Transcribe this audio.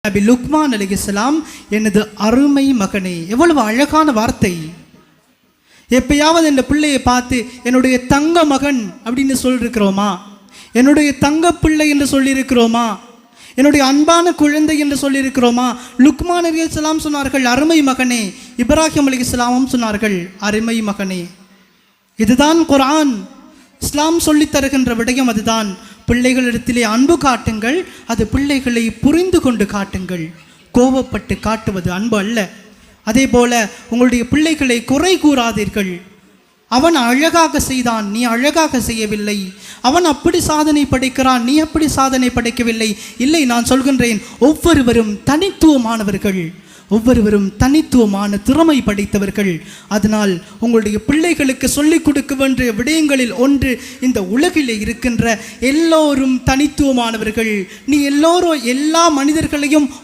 நபி லுக்மான் அலைஹிஸ்ஸலாம் எனது அருமை மகனே. எவ்வளவு அழகான வார்த்தை. எப்பயாவது இந்த பிள்ளையை பார்த்து என்னுடைய தங்க மகன் அப்படின்னு சொல்லியிருக்கிறோமா? என்னுடைய தங்க பிள்ளை என்று சொல்லியிருக்கிறோமா? என்னுடைய அன்பான குழந்தை என்று சொல்லியிருக்கிறோமா? லுக்மான் அலைஹிஸ்ஸலாம் சொன்னார்கள் அருமை மகனே. இப்ராஹிம் அலைஹிஸ்ஸலாமும் சொன்னார்கள் அருமை மகனே. இதுதான் குர்ஆன். இஸ்லாம் சொல்லித் தருகின்ற விடயம் அதுதான். பிள்ளைகளிடத்திலே அன்பு காட்டுங்கள், அது பிள்ளைகளை புரிந்து கொண்டு காட்டுங்கள். கோபப்பட்டு காட்டுவது அன்பு அல்ல. அதே போல உங்களுடைய பிள்ளைகளை குறை கூறாதீர்கள். அவன் அழகாக செய்தான், நீ அழகாக செய்யவில்லை. அவன் அப்படி சாதனை படைக்கிறான், நீ அப்படி சாதனை படைக்கவில்லை. இல்லை, நான் சொல்கின்றேன், ஒவ்வொருவரும் தனித்துவமானவர்கள், ஒவ்வொருவரும் தனித்துவமான திறமை படைத்தவர்கள். அதனால் உங்களுடைய பிள்ளைகளுக்கு சொல்லிக் கொடுக்க வேண்டிய விடயங்களில் ஒன்று, இந்த உலகிலே இருக்கின்ற எல்லோரும் தனித்துவமானவர்கள். நீ எல்லா மனிதர்களையும்